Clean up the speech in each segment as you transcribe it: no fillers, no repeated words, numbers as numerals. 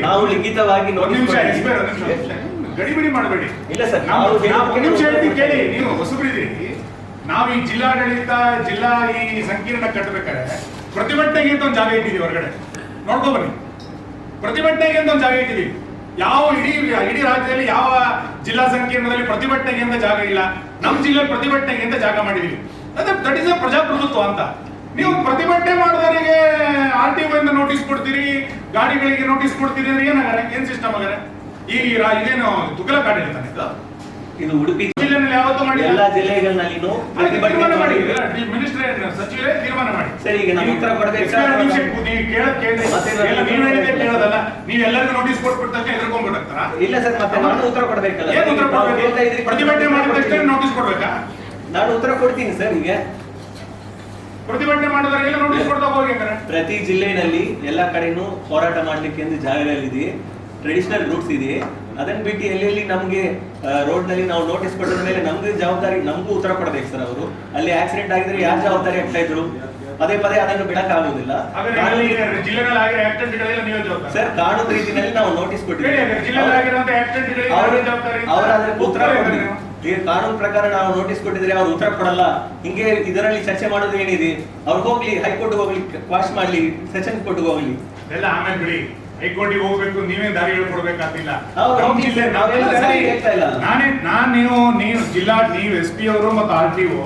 ನಾವು ಲಿಖಿತವಾಗಿ ಗಡಿಬಿಡಿ ಮಾಡಬೇಡಿ. ಇಲ್ಲ ಸರ್, ನಿಮಿಷ ಹೇಳ್ತೀನಿ ಕೇಳಿ. ನೀವು ಹೊಸಬ್ರಿದ್ದೀರಿ. ನಾವು ಈ ಜಿಲ್ಲಾಡಳಿತ ಜಿಲ್ಲಾ ಈ ಸಂಕೀರ್ಣ ಕಟ್ಟಬೇಕಾದ್ರೆ ಪ್ರತಿಭಟನೆಗೆ ಅಂತ ಒಂದು ಜಾಗ ಇಟ್ಟಿದ್ದೀವಿ ಹೊರಗಡೆ, ನೋಡ್ಕೊ ಬನ್ನಿ. ಪ್ರತಿಭಟನೆಗೆ ಅಂತ ಒಂದು ಜಾಗ ಇಟ್ಟಿದ್ದೀವಿ. ಯಾವ ಇಡೀ ರಾಜ್ಯದಲ್ಲಿ ಯಾವ ಜಿಲ್ಲಾ ಸಂಕೀರ್ಣದಲ್ಲಿ ಪ್ರತಿಭಟನೆಗೆ ಅಂತ ಜಾಗ ಇಲ್ಲ. ನಮ್ಮ ಜಿಲ್ಲೆ ಪ್ರತಿಭಟನೆಗೆ ಅಂತ ಜಾಗ ಮಾಡಿದೀವಿ. ದಟ್ ಇಸ್ ಅ ಪ್ರಜಾಪ್ರಭುತ್ವ ಅಂತ. ನೀವು ಪ್ರತಿಭಟನೆ ಮಾಡಿದವರಿಗೆ RTO ಇಂದ ನೋಟಿಸ್ ಕೊಡ್ತೀರಿ, ಗಾಡಿಗಳಿಗೆ ನೋಟಿಸ್ ಕೊಡ್ತೀರಿ ಅಂದ್ರೆ ಏನಾಗಾರೆ ಏನ್ ಸಿಸ್ಟಮ್ ಆಗಾರೆ? ಈ ಇದೇನು ತುಗಲ ಕಾಡ್ ಹೇಳ್ತಾನೆ ಇದು ಉಡುಪಿ ಜಿಲ್ಲೆನಲ್ಲಿ ಯಾವತ್ತೂ ಮಾಡಿ ಎಲ್ಲ ಜಿಲ್ಲೆಗಳಲ್ಲಿ ತೀರ್ಮಾನ ಮಾಡಿ. ಮಿನಿಸ್ಟರ್ ಸಚಿವರೇ ತೀರ್ಮಾನ ಮಾಡಿ. ಸರಿ, ಈಗ ನಾವು ಉತ್ತರ ಕೊಡಬೇಕು. ನೀವು ಹೇಳಿದ್ರೆ ಕೇಳೋದಲ್ಲ. ನೀವು ಎಲ್ಲರಿಗೂ ನೋಟಿಸ್ ಕೊಟ್ಬಿಡ್ತಕ್ಕೆ ಎದುರ್ಕೊಂಡ್ಬಿಡ್ತಾರ? ಇಲ್ಲ ಸರ್, ಮತ್ತೆ ನಾನು ಉತ್ತರ ಕೊಡ್ಬೇಕಲ್ಲ. ಏನು ಉತ್ತರ ಕೊಡ್ಬೇಕು? ಪ್ರತಿಭಟನೆ ಮಾಡಿದಷ್ಟೇ ನೋಟಿಸ್ ಕೊಡ್ಬೇಕಾ? ನಾನು ಉತ್ತರ ಕೊಡ್ತೀನಿ ಸರ್. ಈಗ ಪ್ರತಿಭಟನೆ ಮಾಡಿದವರೆಲ್ಲ ನೋಟಿಸ್ ಕೊಡ್ತಾ ಹೋಗಿ. ಪ್ರತಿ ಜಿಲ್ಲೆಯಲ್ಲಿ ಎಲ್ಲಾ ಕಡೆನೂ ಹೋರಾಟ ಮಾಡ್ಲಿಕ್ಕೆ ಒಂದು ಜಾಗಗಳಿದೆ, ಟ್ರೆಡಿಷನಲ್ ರೂಟ್ಸ್ ಇದೆ. ಅದನ್ನ ಬಿಟ್ಟು ಎಲ್ಲೆಲ್ಲಿ ನಮ್ಗೆ ರೋಡ್ ನಲ್ಲಿ ನಾವು ನೋಟಿಸ್ ಕೊಟ್ಟಿದ ಮೇಲೆ ನಮ್ಗೆ ಜವಾಬ್ದಾರಿ, ನಮಗೂ ಉತ್ತರ ಕೊಡಬೇಕು ಸರ್. ಅವರು ಅಲ್ಲಿ ಆಕ್ಸಿಡೆಂಟ್ ಆಗಿದ್ರೆ ಯಾರು ಜವಾಬ್ದಾರಿ ಆಗ್ತಾ ಇದ್ರು? ಪದೇ ಪದೇ ಅದನ್ನು ಬಿಡಕ್ ಆಗೋದಿಲ್ಲ ಸರ್. ಕಾನೂನು ರೀತಿಯಲ್ಲಿ ನಾವು ನೋಟಿಸ್ ಕೊಟ್ಟಿದ್ದೀವಿ. ಉತ್ತರ ಕೊಡ್ತೀವಿ. ಈಗ ಕಾನೂನು ಪ್ರಕಾರ ನಾವು ನೋಟಿಸ್ ಕೊಟ್ಟಿದ್ರೆ ಅವ್ರು ಉತ್ತರ ಕೊಡಲ್ಲ. ಹಿಂಗೆ ಇದರಲ್ಲಿ ಚರ್ಚೆ ಮಾಡೋದು ಏನಿದೆ? ಅವ್ರು ಹೋಗ್ಲಿ, ಹೈಕೋರ್ಟ್ ಹೋಗ್ಲಿ, ಕ್ವಾಶ್ ಮಾಡ್ಲಿ, ಸೆಷನ್ ಕೋರ್ಟ್ ಹೋಗ್ಲಿ, ಎಲ್ಲ ಆಮೇಲೆ ಬಿಡಿ. ಹೈಕೋರ್ಟಿಗೆ ಹೋಗ್ಬೇಕು, ನೀವೇ ದಾರಿ ಹೇಳ್ಕೊಡ್ಬೇಕಾಗ್ತಿಲ್ಲ. ನೀವು SP ಅವರು ಮತ್ತು RTO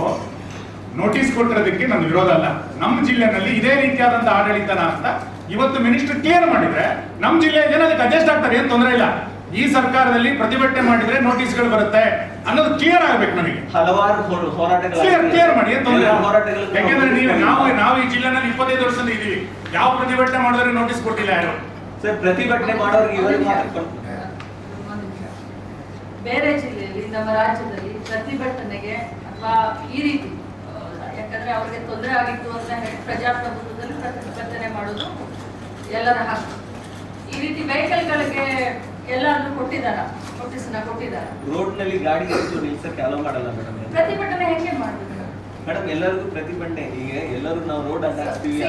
ನೋಟಿಸ್ ಕೊಟ್ಟಿರೋದಕ್ಕೆ ನನ್ನ ವಿರೋಧ ಅಲ್ಲ. ನಮ್ಮ ಜಿಲ್ಲೆನಲ್ಲಿ ಇದೇ ರೀತಿಯಾದಂತ ಆಡಳಿತನ ಅಂತ ಇವತ್ತು ಮಿನಿಸ್ಟರ್ ಕ್ಲಿಯರ್ ಮಾಡಿದ್ರೆ ನಮ್ಮ ಜಿಲ್ಲೆಯ ಜನ ಅದಕ್ಕೆ ಅಡ್ಜಸ್ಟ್ ಆಗ್ತಾರೆ, ಏನ್ ತೊಂದರೆ ಇಲ್ಲ. ಈ ಸರ್ಕಾರದಲ್ಲಿ ಪ್ರತಿಭಟನೆ ಮಾಡಿದ್ರೆ ನೋಟಿಸ್ಗಳು ಬರುತ್ತೆ ಅನ್ನೋದು ಕ್ಲಿಯರ್ ಆಗ್ಬೇಕು. ನನಗೆ ಹಲವಾರು ಹೋರಾಟಗಳು ಕ್ಲಿಯರ್ ಮಾಡಿ, ಏನ್ ತೊಂದರೆ. ಯಾಕೆಂದ್ರೆ ನಾವು ಈ ಜಿಲ್ಲೆನಲ್ಲಿ 25 ವರ್ಷದಿಂದ ಇದೀವಿ. ಯಾವ ಪ್ರತಿಭಟನೆ ಮಾಡಿದ್ರೆ ನೋಟಿಸ್ ಕೊಟ್ಟಿಲ್ಲ ಯಾರು ಸರ್? ಪ್ರತಿಭಟನೆ ಮಾಡೋರಿಗೆ ಇವರಿಗೆ ಮಾತ್ರ. ಬೇರೆ ಜಿಲ್ಲೆಯಲ್ಲಿ, ನಮ್ಮ ರಾಜ್ಯದಲ್ಲಿ ಪ್ರತಿಭಟನೆಗೆ ಅಥವಾ ಈ ರೀತಿ, ಯಾಕಂದ್ರೆ ಅವರಿಗೆ ತೊಂದರೆ ಆಗಿತ್ತು ಅಂತ ಹೇಳಿ ಪ್ರಜಾಪ್ರಭುತ್ವದಲ್ಲಿ ಪ್ರತಿಭಟನೆ ಮಾಡೋದು ಎಲ್ಲರ ಹಕ್ಕು. ಈ ರೀತಿ ವೆಹಿಕಲ್ಗಳಿಗೆ ಎಲ್ಲಾದ್ರೂ ಕೊಟ್ಟಿದಾರ, ನೋಟಿಸ್ನ ಕೊಟ್ಟಿದಾರ? ರೋಡ್ ನಲ್ಲಿ ಗಾಡಿ ನಿಲ್ಸಕ್ಕೆ ಅಲೋ ಮಾಡಲ್ಲ ಮೇಡಮ್. ಪ್ರತಿಭಟನೆ ಹೆಂಗೆ ಮಾಡ್ಬೇಕು ಮೇಡಮ್? ಎಲ್ಲರಿಗೂ ಪ್ರತಿಭಟನೆ. ಈಗ ಎಲ್ಲರೂ ನಾವು ರೋಡ್ ಅಡ್ಡಾಡ್ತೀವಿ.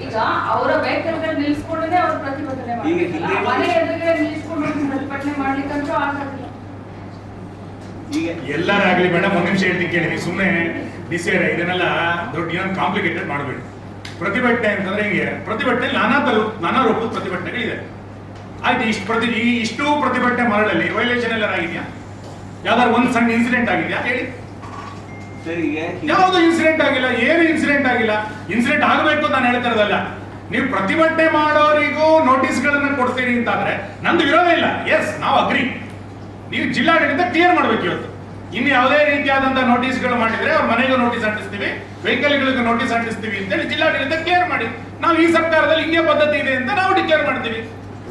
ಈಗ ಅವರ ವೆಹಿಕಲ್ಗಳು ನಿಲ್ಸ್ಕೊಂಡೇ ಅವ್ರ ಪ್ರತಿಭಟನೆ ಮಾಡ್ತಾರೆ. ಮನೆ ಎದುರುಗಡೆ ನಿಲ್ಸ್ಕೊಂಡು ಪ್ರತಿಭಟನೆ ಮಾಡ್ಲಿಕ್ಕಂತೂ ಆಗೋದಿಲ್ಲ. ಈಗ ಎಲ್ಲರಾಗ್ಲಿ ಮೇಡಮ್, ಒಂದ್ ನಿಮಿಷ ಹೇಳ್ತೀನಿ ಕೇಳಿ. ಸುಮ್ಮನೆ ಡಿಸೈಡ್ ಇದನ್ನೆಲ್ಲ ದೊಡ್ಡ ಏನೋ ಕಾಂಪ್ಲಿಕೇಟೆಡ್ ಮಾಡಬೇಡಿ. ಪ್ರತಿಭಟನೆ ಅಂತಂದ್ರೆ ಹಿಂಗೆ, ಪ್ರತಿಭಟನೆ ನಾನಾ ರೂಪದ ಪ್ರತಿಭಟನೆಗಳಿದೆ. ಆಯ್ತು, ಇಷ್ಟು ಪ್ರತಿಭಟನೆ ಮರಳಲ್ಲಿ ವೈಲೇಷನ್ ಎಲ್ಲ ಆಗಿದ್ಯಾ? ಯಾವ್ದಾದ್ರು ಒಂದು ಸಣ್ಣ ಇನ್ಸಿಡೆಂಟ್ ಆಗಿದ್ಯಾ ಹೇಳಿ? ಯಾವುದು ಇನ್ಸಿಡೆಂಟ್ ಆಗಿಲ್ಲ, ಏನು ಇನ್ಸಿಡೆಂಟ್ ಆಗಿಲ್ಲ. ಇನ್ಸಿಡೆಂಟ್ ಆಗಬೇಕು ಅಂತ ನಾನು ಹೇಳ್ತಾ ಇರೋದಲ್ಲ. ನೀವು ಪ್ರತಿಭಟನೆ ಮಾಡೋರಿಗೂ ನೋಟಿಸ್ಗಳನ್ನ ಕೊಡ್ತೀರಿ ಅಂತಾದ್ರೆ ನಂದು ವಿರೋಧ ಇಲ್ಲ. ಎಸ್, ನಾವು ಅಗ್ರಿ. ನೀವು ಜಿಲ್ಲಾಡಳಿತ ಕ್ಲಿಯರ್ ಮಾಡ್ಬೇಕು ಇವತ್ತು. ಇನ್ನು ಯಾವುದೇ ರೀತಿಯಾದಂತಹ ನೋಟಿಸ್ಗಳು ಮಾಡಿದ್ರೆ ಅವ್ರ ಮನೆಗೂ ನೋಟಿಸ್ ಅಂಟಿಸ್ತೀವಿ, ವೆಹಿಕಲ್ಗಳಿಗೂ ನೋಟಿಸ್ ಅಂಟಿಸ್ತೀವಿ ಅಂತೇಳಿ ಜಿಲ್ಲಾಡಳಿತ ಕ್ಲಿಯರ್ ಮಾಡಿ. ನಾವು ಈ ಸರ್ಕಾರದಲ್ಲಿ ಹಿಂಗೆ ಪದ್ಧತಿ ಇದೆ ಅಂತ ನಾವು ಡಿಕ್ಲೇರ್ ಮಾಡ್ತೀವಿ.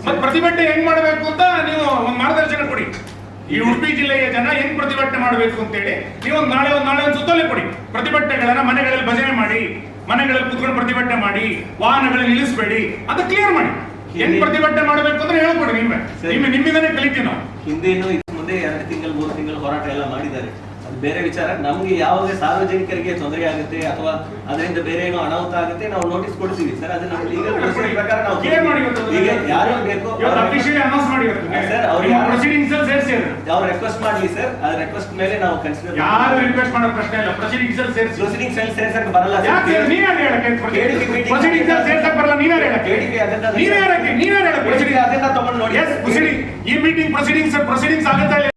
ಮತ್ತೆ ಪ್ರತಿಭಟನೆ ಹೆಂಗ್ ಮಾಡಬೇಕು ಅಂತ ನೀವು ಒಂದು ಮಾರ್ಗದರ್ಶನ ಕೊಡಿ. ಈ ಉಡುಪಿ ಜಿಲ್ಲೆಯ ಜನ ಹೆಂಗ್ ಪ್ರತಿಭಟನೆ ಮಾಡಬೇಕು ಅಂತೇಳಿ ನೀವು ನಾಳೆ ಒಂದು ಸುತ್ತೋಲೆ ಕೊಡಿ. ಪ್ರತಿಭಟನೆಗಳನ್ನ ಮನೆಗಳಲ್ಲಿ ಭಜನೆ ಮಾಡಿ, ಮನೆಗಳಲ್ಲಿ ಕುತ್ಕೊಂಡು ಪ್ರತಿಭಟನೆ ಮಾಡಿ, ವಾಹನಗಳಲ್ಲಿ ನಿಲ್ಲಿಸಬೇಡಿ ಅಂತ ಕ್ಲಿಯರ್ ಮಾಡಿ. ಹೆಂಗ್ ಪ್ರತಿಭಟನೆ ಮಾಡಬೇಕು ಅಂದ್ರೆ ಹೇಳ್ಕೊಡಿ. ನಿಮ್ಮಿಂದನೇ ಕಲಿತೀವಿ ನಾವು. ಹಿಂದೇನು ಮುಂದೆ 2 ತಿಂಗಳು 3 ತಿಂಗಳು ಹೋರಾಟ ಎಲ್ಲ ಮಾಡಿದ್ದಾರೆ. ಅದು ಬೇರೆ ವಿಚಾರ. ನಮ್ಗೆ ಯಾವುದೇ ಸಾರ್ವಜನಿಕರಿಗೆ ತೊಂದರೆ ಆಗುತ್ತೆ ಅಥವಾ ಅದರಿಂದ ಬೇರೆ ಏನೋ ಅನಾಹುತ ಆಗುತ್ತೆ, ನಾವು ನೋಟಿಸ್ ಕೊಡ್ತೀವಿ ಸರ್. ಅದನ್ನ ಲೀಗಲ್ ಪ್ರೊಸೀಜರ್ ಪ್ರಕಾರ ನಾವು ಈಗ ಯಾರು ಬೇಕು ಸರ್, ಅವ್ರು ರಿಕ್ವೆಸ್ಟ್ ಮಾಡಲಿ ಸರ್. ಅದ್ರ ರಿಕ್ವೆಸ್ಟ್ ಮೇಲೆ ನಾವು ಕನ್ಸಿಡರ್. ಯಾರು ರಿಕ್ವೆಸ್ಟ್ ಮಾಡೋ ಪ್ರಶ್ನೆ ಇಲ್ಲ. ಪ್ರೊಸೀಡಿಂಗ್ ಸೆಲ್ ಸೇರ್ಸಕ್ಕೆ ಬರಲ್ಲ. ಈ ಮೀಟಿಂಗ್ ಪ್ರೊಸೀಡಿಂಗ್ಸ್ ಆಗುತ್ತಾ